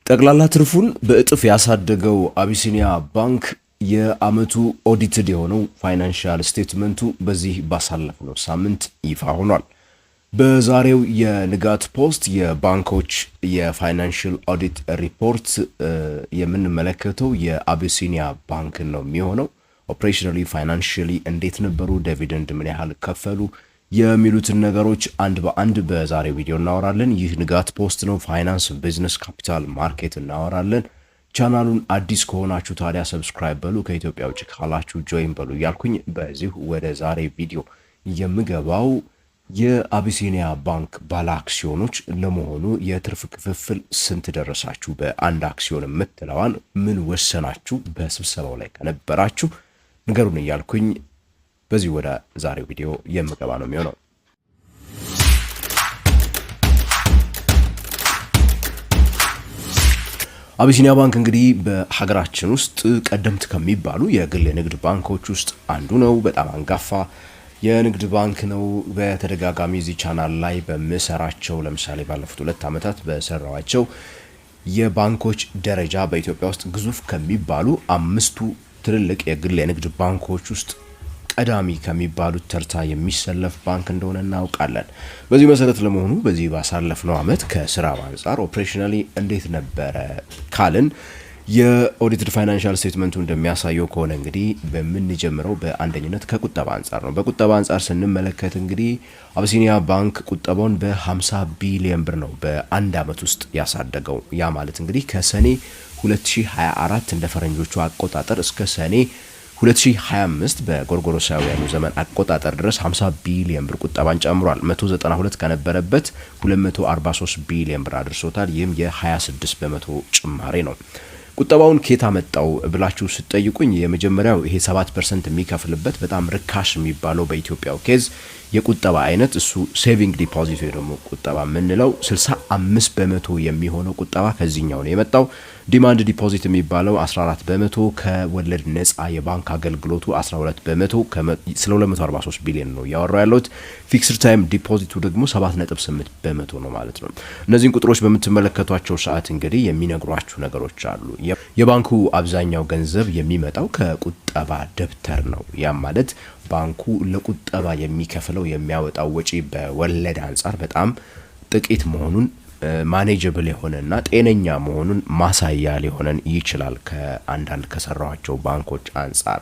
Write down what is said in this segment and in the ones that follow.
ጠቅላላ ትርፉን በእጥፍ ያሳደገው አቢሲኒያ ባንክ የአመቱ ኦዲትድ የሆነው ፋይናንሻል ስቴትመንቱ በዚህ ባሳለፍነው ሳምንት ይፋ ሆኗል። በዛሬው የንጋት ፖስት የባንኮች የፋይናንሻል ኦዲት ሪፖርት የምንመለከተው የአቢሲኒያ ባንክን ነው የሚሆነው። ኦፕሬሽናሊ ፋይናንሻሊ እንዴት ነበሩ፣ ዲቪደንድ ምን ያህል ከፈሉ የሚሉትን ነገሮች አንድ በአንድ በዛሬው ቪዲዮ እናወራለን። ይህ ንጋት ፖስት ነው። ፋይናንስ፣ ቢዝነስ፣ ካፒታል ማርኬት እናወራለን። ቻናሉን አዲስ ከሆናችሁ ታዲያ ሰብስክራይብ በሉ፣ ከኢትዮጵያ ውጭ ካላችሁ ጆይን በሉ እያልኩኝ በዚሁ ወደ ዛሬ ቪዲዮ የምገባው የአቢሲኒያ ባንክ ባለ አክሲዮኖች ለመሆኑ የትርፍ ክፍፍል ስንት ደረሳችሁ? በአንድ አክሲዮን የምትለዋን ምን ወሰናችሁ? በስብሰባው ላይ ከነበራችሁ ንገሩን እያልኩኝ በዚህ ወደ ዛሬው ቪዲዮ የምገባ ነው የሚሆነው። አቢሲኒያ ባንክ እንግዲህ በሀገራችን ውስጥ ቀደምት ከሚባሉ የግል የንግድ ባንኮች ውስጥ አንዱ ነው። በጣም አንጋፋ የንግድ ባንክ ነው። በተደጋጋሚ እዚህ ቻናል ላይ በምሰራቸው ለምሳሌ ባለፉት 2 ዓመታት በሰራዋቸው የባንኮች ደረጃ በኢትዮጵያ ውስጥ ግዙፍ ከሚባሉ 5ቱ ትልልቅ የግል የንግድ ባንኮች ውስጥ ቀዳሚ ከሚባሉት ተርታ የሚሰለፍ ባንክ እንደሆነ እናውቃለን። በዚህ መሰረት ለመሆኑ በዚህ ባሳለፍነው ዓመት ከስራ አንጻር ኦፕሬሽናሊ እንዴት ነበረ ካልን የኦዲትድ ፋይናንሻል ስቴትመንቱ እንደሚያሳየው ከሆነ እንግዲህ በምንጀምረው በአንደኝነት ከቁጠባ አንጻር ነው። በቁጠባ አንጻር ስንመለከት እንግዲህ አቢሲኒያ ባንክ ቁጠባውን በ50 ቢሊዮን ብር ነው በአንድ ዓመት ውስጥ ያሳደገው። ያ ማለት እንግዲህ ከሰኔ 2024 እንደ ፈረንጆቹ አቆጣጠር እስከ ሰኔ 2025 በጎርጎሮሳውያኑ ዘመን አቆጣጠር ድረስ 50 ቢሊዮን ብር ቁጠባን ጨምሯል። 192 ከነበረበት 243 ቢሊዮን ብር አድርሶታል። ይህም የ26 በመቶ ጭማሬ ነው። ቁጠባውን ኬታ መጣው ብላችሁ ስትጠይቁኝ የመጀመሪያው ይሄ 7% የሚከፍልበት በጣም ርካሽ የሚባለው በኢትዮጵያው ኬዝ የቁጠባ አይነት እሱ ሴቪንግ ዲፖዚት ወይ ደግሞ ቁጠባ የምንለው 65 በመቶ የሚሆነው ቁጠባ ከዚህኛው ነው የመጣው። ዲማንድ ዲፖዚት የሚባለው 14 በመቶ፣ ከወለድ ነፃ የባንክ አገልግሎቱ 12 በመቶ፣ ስለ 243 ቢሊዮን ነው ያወራው ያለሁት። ፊክስድ ታይም ዲፖዚቱ ደግሞ 7.8 በመቶ ነው ማለት ነው። እነዚህን ቁጥሮች በምትመለከቷቸው ሰዓት እንግዲህ የሚነግሯችሁ ነገሮች አሉ። የባንኩ አብዛኛው ገንዘብ የሚመጣው ከቁጠባ ደብተር ነው። ያም ማለት ባንኩ ለቁጠባ የሚከፍለው የሚያወጣው ወጪ በወለድ አንጻር በጣም ጥቂት መሆኑን ማኔጀብል የሆነና ጤነኛ መሆኑን ማሳያ ሊሆነን ይችላል ከአንዳንድ ከሰራኋቸው ባንኮች አንጻር።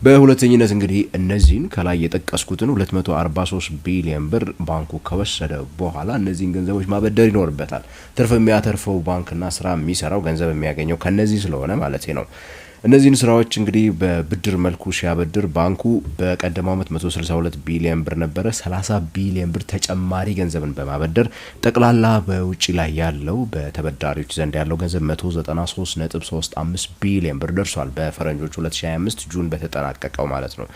በሁለተኝነት እንግዲህ እነዚህን ከላይ የጠቀስኩትን 243 ቢሊዮን ብር ባንኩ ከወሰደ በኋላ እነዚህን ገንዘቦች ማበደር ይኖርበታል። ትርፍ የሚያተርፈው ባንክና ስራ የሚሰራው ገንዘብ የሚያገኘው ከነዚህ ስለሆነ ማለት ነው። እነዚህን ስራዎች እንግዲህ በብድር መልኩ ሲያበድር ባንኩ በቀደመው ዓመት 162 ቢሊዮን ብር ነበረ። 30 ቢሊዮን ብር ተጨማሪ ገንዘብን በማበደር ጠቅላላ በውጪ ላይ ያለው በተበዳሪዎች ዘንድ ያለው ገንዘብ 193.35 ቢሊዮን ብር ደርሷል። በፈረንጆች 2025 ጁን በተጠናቀቀው ማለት ነው።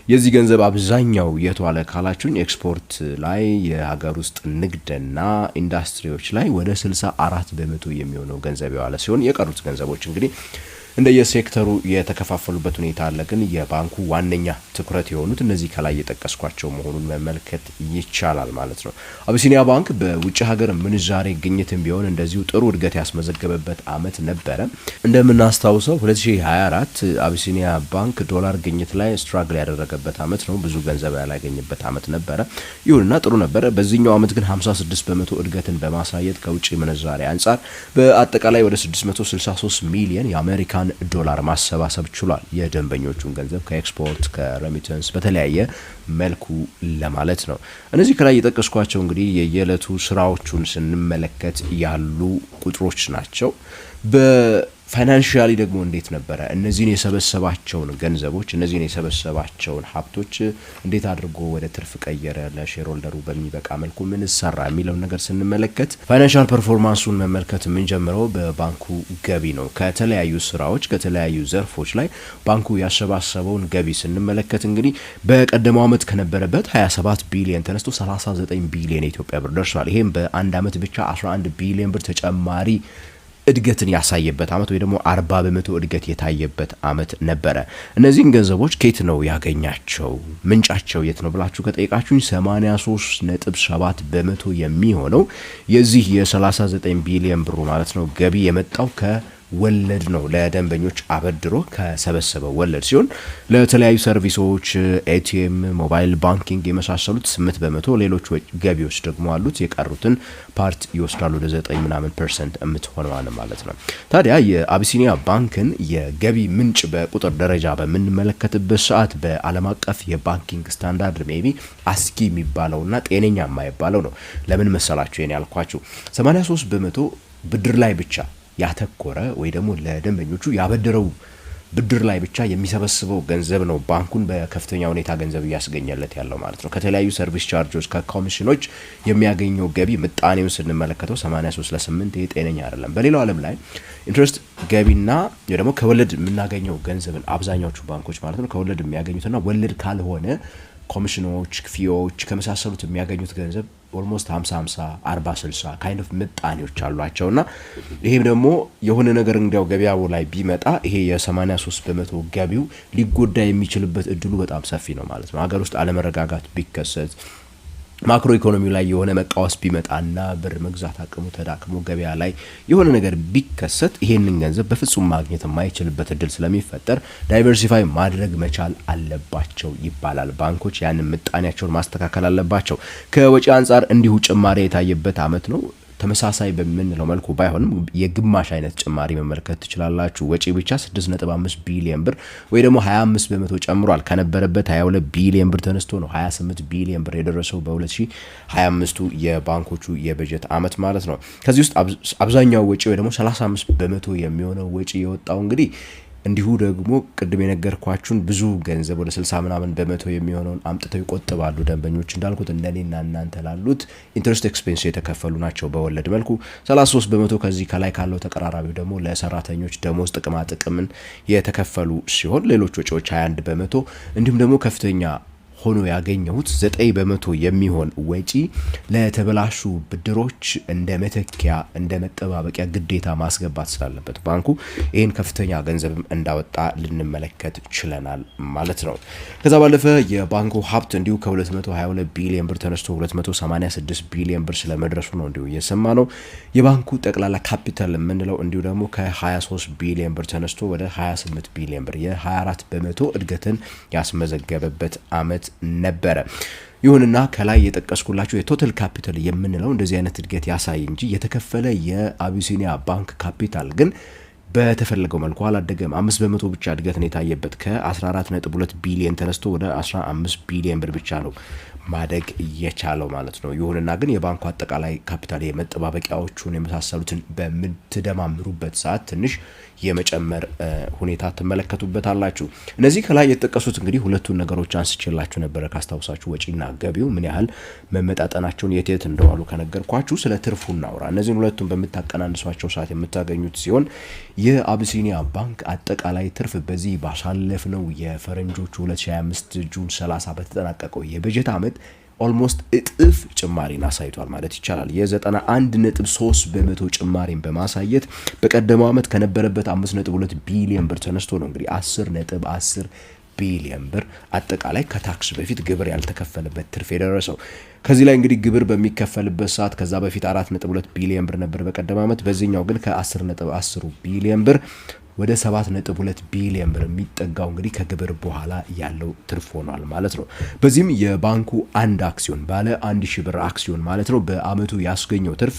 የዚህ ገንዘብ አብዛኛው የተዋለ ካላችሁን ኤክስፖርት ላይ የሀገር ውስጥ ንግድና ኢንዱስትሪዎች ላይ ወደ 64 በመቶ የሚሆነው ገንዘብ የዋለ ሲሆን የቀሩት ገንዘቦች እንግዲህ እንደየሴክተሩ የተከፋፈሉበት ሁኔታ አለ። ግን የባንኩ ዋነኛ ትኩረት የሆኑት እነዚህ ከላይ የጠቀስኳቸው መሆኑን መመልከት ይቻላል ማለት ነው። አቢሲኒያ ባንክ በውጭ ሀገር ምንዛሬ ግኝትም ቢሆን እንደዚሁ ጥሩ እድገት ያስመዘገበበት አመት ነበረ። እንደምናስታውሰው 2024 አቢሲኒያ ባንክ ዶላር ግኝት ላይ ስትራግል ያደረገበት አመት ነው። ብዙ ገንዘብ ያላገኘበት አመት ነበረ። ይሁንና ጥሩ ነበረ። በዚህኛው አመት ግን 56 በመቶ እድገትን በማሳየት ከውጭ ምንዛሬ አንጻር በአጠቃላይ ወደ 663 ሚሊዮን የአሜሪካ ዶላር ማሰባሰብ ችሏል። የደንበኞቹን ገንዘብ ከኤክስፖርት ከሬሚተንስ በተለያየ መልኩ ለማለት ነው። እነዚህ ከላይ የጠቀስኳቸው እንግዲህ የየዕለቱ ስራዎቹን ስንመለከት ያሉ ቁጥሮች ናቸው። በፋይናንሻሊ ደግሞ እንዴት ነበረ? እነዚህን የሰበሰባቸውን ገንዘቦች እነዚህን የሰበሰባቸውን ሀብቶች እንዴት አድርጎ ወደ ትርፍ ቀየረ፣ ለሼር ሆልደሩ በሚበቃ መልኩ ምን ሰራ የሚለውን ነገር ስንመለከት ፋይናንሻል ፐርፎርማንሱን መመልከት የምንጀምረው በባንኩ ገቢ ነው። ከተለያዩ ስራዎች ከተለያዩ ዘርፎች ላይ ባንኩ ያሰባሰበውን ገቢ ስንመለከት እንግዲህ በቀደመው ዓመት ከነበረበት 27 ቢሊዮን ተነስቶ 39 ቢሊዮን የኢትዮጵያ ብር ደርሷል። ይሄም በአንድ ዓመት ብቻ 11 ቢሊዮን ብር ተጨማሪ እድገትን ያሳየበት አመት ወይ ደግሞ 40% እድገት የታየበት አመት ነበረ። እነዚህን ገንዘቦች ከየት ነው ያገኛቸው? ምንጫቸው የት ነው ብላችሁ ከጠይቃችሁኝ 83.7% የሚሆነው የዚህ የ39 ቢሊዮን ብሩ ማለት ነው ገቢ የመጣው ወለድ ነው። ለደንበኞች አበድሮ ከሰበሰበው ወለድ ሲሆን ለተለያዩ ሰርቪሶች ኤቲኤም፣ ሞባይል ባንኪንግ የመሳሰሉት 8%፣ ሌሎች ገቢዎች ደግሞ አሉት። የቀሩትን ፓርት ይወስዳሉ ወደ 9% የምትሆነዋል ማለት ነው። ታዲያ የአቢሲኒያ ባንክን የገቢ ምንጭ በቁጥር ደረጃ በምንመለከትበት ሰዓት በዓለም አቀፍ የባንኪንግ ስታንዳርድ ሜቢ አስኪ የሚባለውና ጤነኛ የማይባለው ነው። ለምን መሰላችሁ ይሄን ያልኳችሁ? 83% ብድር ላይ ብቻ ያተኮረ ወይ ደግሞ ለደንበኞቹ ያበደረው ብድር ላይ ብቻ የሚሰበስበው ገንዘብ ነው ባንኩን በከፍተኛ ሁኔታ ገንዘብ እያስገኘለት ያለው ማለት ነው። ከተለያዩ ሰርቪስ ቻርጆች ከኮሚሽኖች የሚያገኘው ገቢ ምጣኔውን ስንመለከተው 83 ለ8 ይሄ ጤነኛ አይደለም። በሌላው ዓለም ላይ ኢንትረስት ገቢና ወይ ደግሞ ከወለድ የምናገኘው ገንዘብን አብዛኛዎቹ ባንኮች ማለት ነው ከወለድ የሚያገኙትና ወለድ ካልሆነ ኮሚሽኖች፣ ክፍያዎች ከመሳሰሉት የሚያገኙት ገንዘብ ኦልሞስት 50-50 40-60 ካይንድ ኦፍ ምጣኔዎች አሏቸውና ይሄም ደግሞ የሆነ ነገር እንዲያው ገበያው ላይ ቢመጣ ይሄ የ83% ገቢው ሊጎዳ የሚችልበት እድሉ በጣም ሰፊ ነው ማለት ነው። ሀገር ውስጥ አለመረጋጋት ቢከሰት ማክሮ ኢኮኖሚው ላይ የሆነ መቃወስ ቢመጣና ብር መግዛት አቅሙ ተዳክሞ ገበያ ላይ የሆነ ነገር ቢከሰት ይሄንን ገንዘብ በፍጹም ማግኘት የማይችልበት እድል ስለሚፈጠር ዳይቨርሲፋይ ማድረግ መቻል አለባቸው ይባላል። ባንኮች ያንን ምጣኔያቸውን ማስተካከል አለባቸው። ከወጪ አንጻር እንዲሁ ጭማሪ የታየበት አመት ነው። ተመሳሳይ በምንለው መልኩ ባይሆንም የግማሽ አይነት ጭማሪ መመልከት ትችላላችሁ። ወጪ ብቻ 6.5 ቢሊዮን ብር ወይ ደግሞ 25% ጨምሯል። ከነበረበት 22 ቢሊዮን ብር ተነስቶ ነው 28 ቢሊዮን ብር የደረሰው በ2025 የባንኮቹ የበጀት አመት ማለት ነው። ከዚህ ውስጥ አብዛኛው ወጪ ወይ ደግሞ 35% የሚሆነው ወጪ የወጣው እንግዲህ እንዲሁ ደግሞ ቅድም የነገርኳችሁን ብዙ ገንዘብ ወደ 60% የሚሆነውን አምጥተው ይቆጥባሉ ደንበኞች። እንዳልኩት እንደኔና እናንተ ላሉት ኢንተረስት ኤክስፔንስ የተከፈሉ ናቸው በወለድ መልኩ። 33% ከዚህ ከላይ ካለው ተቀራራቢው ደግሞ ለሰራተኞች ደሞዝ ጥቅማ ጥቅምን የተከፈሉ ሲሆን ሌሎች ወጪዎች 21%፣ እንዲሁም ደግሞ ከፍተኛ ሆኖ ያገኘሁት 9% የሚሆን ወጪ ለተበላሹ ብድሮች እንደ መተኪያ እንደ መጠባበቂያ ግዴታ ማስገባት ስላለበት ባንኩ ይህን ከፍተኛ ገንዘብም እንዳወጣ ልንመለከት ችለናል ማለት ነው። ከዛ ባለፈ የባንኩ ሀብት እንዲሁ ከ222 ቢሊዮን ብር ተነስቶ 286 ቢሊዮን ብር ስለመድረሱ ነው እንዲሁ እየሰማ ነው። የባንኩ ጠቅላላ ካፒታል የምንለው እንዲሁ ደግሞ ከ23 ቢሊዮን ብር ተነስቶ ወደ 28 ቢሊዮን ብር የ24% እድገትን ያስመዘገበበት አመት ነበረ። ይሁንና ከላይ የጠቀስኩላችሁ የቶታል ካፒታል የምንለው እንደዚህ አይነት እድገት ያሳይ እንጂ የተከፈለ የአቢሲኒያ ባንክ ካፒታል ግን በተፈለገው መልኩ አላደገም። 5% ብቻ እድገት ነው የታየበት። ከ14.2 ቢሊዮን ተነስቶ ወደ 15 ቢሊዮን ብር ብቻ ነው ማደግ የቻለው ማለት ነው። ይሁንና ግን የባንኩ አጠቃላይ ካፒታል የመጠባበቂያዎቹን የመሳሰሉትን በምትደማምሩበት ሰዓት ትንሽ የመጨመር ሁኔታ ትመለከቱበታላችሁ። እነዚህ ከላይ የተጠቀሱት እንግዲህ ሁለቱን ነገሮች አንስቼላችሁ ነበረ ካስታውሳችሁ፣ ወጪና ገቢው ምን ያህል መመጣጠናቸውን የት እንደዋሉ ከነገርኳችሁ ስለ ትርፉ እናውራ። እነዚህን ሁለቱን በምታቀናንሷቸው ሰዓት የምታገኙት ሲሆን የአቢሲኒያ ባንክ አጠቃላይ ትርፍ በዚህ ባሳለፍነው የፈረንጆቹ 2025 ጁን 30 በተጠናቀቀው የበጀት አመት ኦልሞስት እጥፍ ጭማሪን አሳይቷል ማለት ይቻላል። የ91.3% ጭማሪን በማሳየት በቀደመው አመት ከነበረበት 5.2 ቢሊዮን ብር ተነስቶ ነው እንግዲህ 10.10 ቢሊዮን ብር አጠቃላይ ከታክስ በፊት ግብር ያልተከፈለበት ትርፍ የደረሰው። ከዚህ ላይ እንግዲህ ግብር በሚከፈልበት ሰዓት ከዛ በፊት 4.2 ቢሊዮን ብር ነበር በቀደመው አመት። በዚህኛው ግን ከ10.10 ቢሊዮን ብር ወደ 7.2 ቢሊዮን ብር የሚጠጋው እንግዲህ ከግብር በኋላ ያለው ትርፍ ሆኗል ማለት ነው። በዚህም የባንኩ አንድ አክሲዮን ባለ 1000 ብር አክሲዮን ማለት ነው በአመቱ ያስገኘው ትርፍ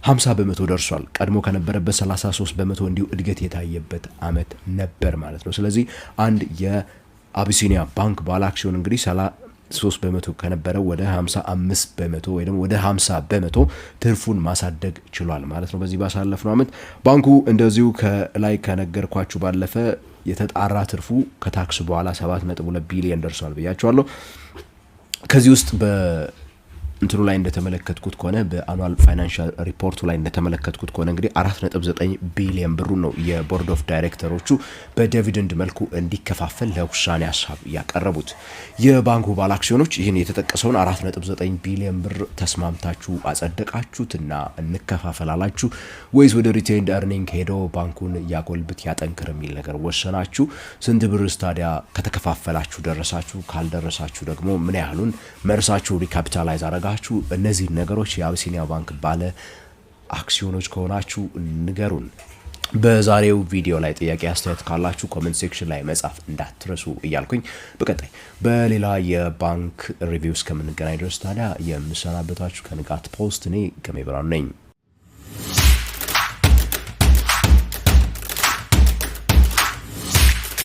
50% ደርሷል። ቀድሞ ከነበረበት 33% እንዲሁ እድገት የታየበት አመት ነበር ማለት ነው። ስለዚህ አንድ የአቢሲኒያ ባንክ ባለ አክሲዮን እንግዲህ 3% ከነበረው ወደ 55% ወይ ደግሞ ወደ 50% ትርፉን ማሳደግ ችሏል ማለት ነው። በዚህ ባሳለፍነው አመት ባንኩ እንደዚሁ ከላይ ከነገርኳችሁ ባለፈ የተጣራ ትርፉ ከታክስ በኋላ 7.2 ቢሊዮን ደርሷል ብያችኋለሁ። ከዚህ ውስጥ እንትኑ ላይ እንደተመለከትኩት ከሆነ በአኑዋል ፋይናንሻል ሪፖርቱ ላይ እንደተመለከትኩት ከሆነ እንግዲህ 4.9 ቢሊዮን ብሩ ነው የቦርድ ኦፍ ዳይሬክተሮቹ በዲቪደንድ መልኩ እንዲከፋፈል ለውሳኔ ሀሳብ ያቀረቡት። የባንኩ ባለ አክሲዮኖች ይህን የተጠቀሰውን 4.9 ቢሊዮን ብር ተስማምታችሁ አጸደቃችሁትና እንከፋፈላለችሁ ወይስ ወደ ሪቴይንድ ኤርኒንግ ሄዶ ባንኩን ያጎልብት ያጠንክር የሚል ነገር ወሰናችሁ? ስንት ብርስ ታዲያ ከተከፋፈላችሁ ደረሳችሁ? ካልደረሳችሁ ደግሞ ምን ያህሉን መርሳችሁ ሪካፒታላይዝ አረጋችሁ? እነዚህ ነገሮች የአቢሲኒያ ባንክ ባለ አክሲዮኖች ከሆናችሁ ንገሩን። በዛሬው ቪዲዮ ላይ ጥያቄ አስተያየት ካላችሁ ኮሜንት ሴክሽን ላይ መጻፍ እንዳትረሱ እያልኩኝ በቀጣይ በሌላ የባንክ ሪቪው እስከምንገናኝ ድረስ ታዲያ የምሰናበታችሁ ከንቃት ፖስት እኔ ከሜብራን ነኝ።